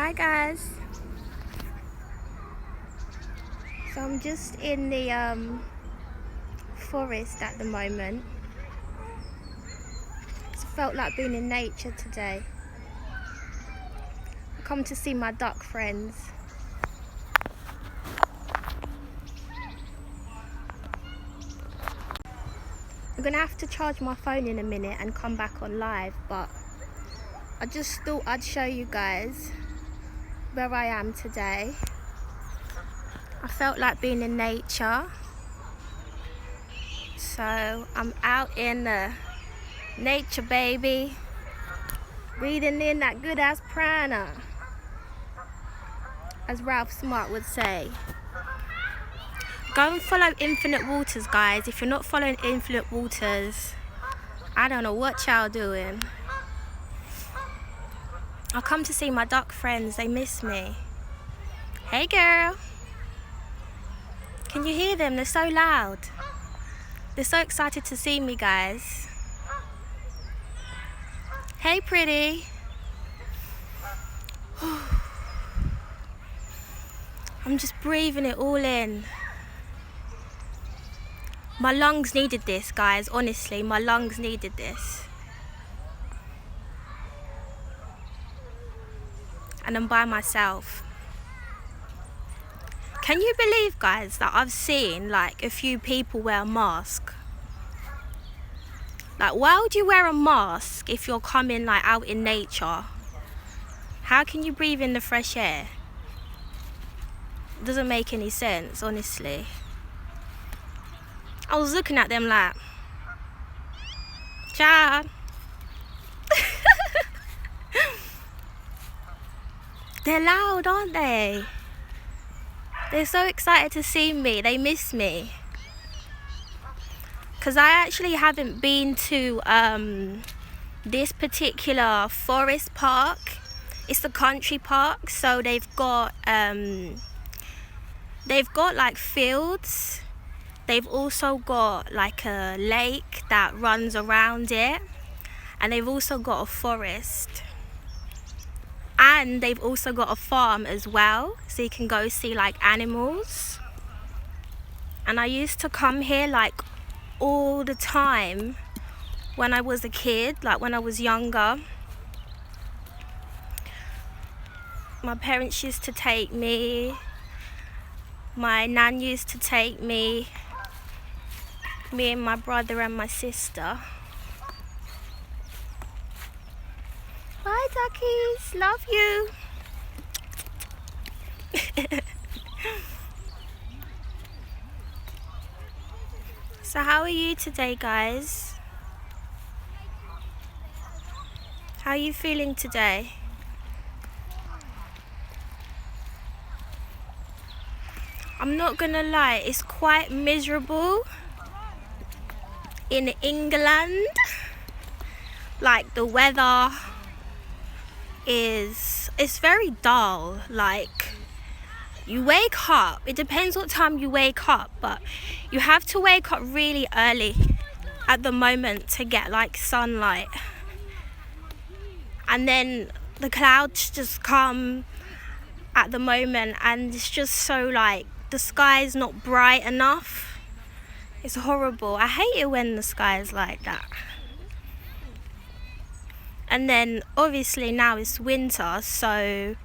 Hi guys. So I'm just in the forest at the moment. It's felt like being in nature today. I come to see my duck friends. I'm gonna have to charge my phone in a minute and come back on live, but I just thought I'd show you guys where I am today. I felt like being in nature, so I'm out in the nature, baby, breathing in that good ass prana, as Ralph Smart would say. Go and follow Infinite Waters, guys. If you're not following Infinite Waters, I don't know what y'all doing. I come to see my duck friends. They miss me. Hey girl. Can you hear them? They're so loud. They're so excited to see me, guys. Hey pretty. I'm just breathing it all in. My lungs needed this, guys. Honestly, my lungs needed this. And I'm by myself. Can you believe, guys, that I've seen like a few people wear a mask? Like, why would you wear a mask if you're coming like out in nature? How can you breathe in the fresh air? It doesn't make any sense, honestly. I was looking at them like, child. They're loud, aren't they? They're so excited to see me. They miss me. Because I actually haven't been to this particular forest park. It's the country park, so they've got like fields. They've also got like a lake that runs around it, and they've also got a forest, and they've also got a farm as well, so you can go see like animals. And I used to come here like all the time when I was a kid, like when I was younger. My parents used to take me, my nan used to take me and my brother and my sister. Bye duckies, love you. So how are you today, guys? How are you feeling today? I'm not gonna lie, it's quite miserable in England. Like the weather it's very dull. Like you wake up, it depends what time you wake up, but you have to wake up really early at the moment to get like sunlight. And then the clouds just come at the moment, and it's just so like the sky's not bright enough. It's horrible. I hate it when the sky is like that. And then obviously now it's winter, so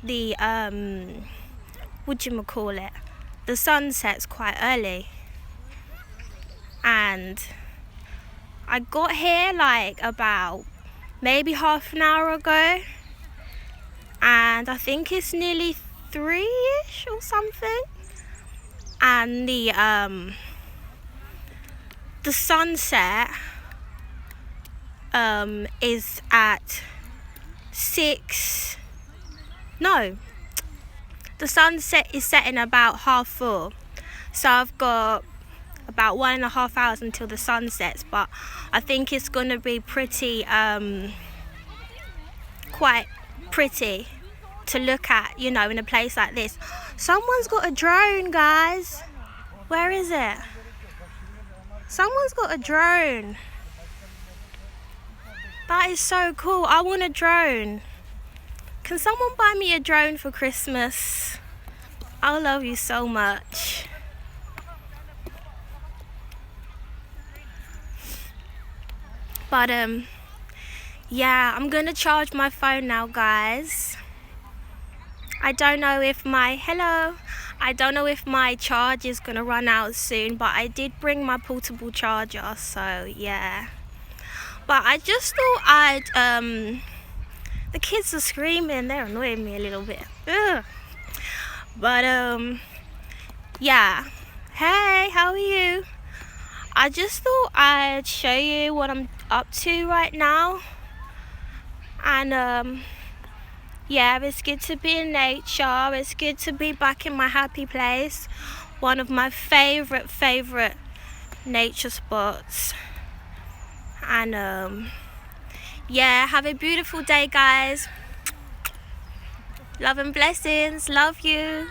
the the sun sets quite early. And I got here like about maybe half an hour ago, and I think it's nearly 3-ish or something, and the sunset is at 6. No, the sunset is setting about 3:30. So I've got about 1.5 hours until the sun sets, but I think it's gonna be pretty quite pretty to look at, you know, in a place like this. Someone's got a drone, guys. Where is it? Someone's got a drone. That is so cool. I want a drone. Can someone buy me a drone for Christmas? I love you so much. But yeah, I'm gonna charge my phone now, guys. I don't know if my charge is gonna run out soon, but I did bring my portable charger, so yeah. But I just thought the kids are screaming, they're annoying me a little bit. Ugh. But yeah. Hey, how are you? I just thought I'd show you what I'm up to right now. And yeah, it's good to be in nature. It's good to be back in my happy place. One of my favorite nature spots. And yeah, have a beautiful day, guys. Love and blessings. Love you.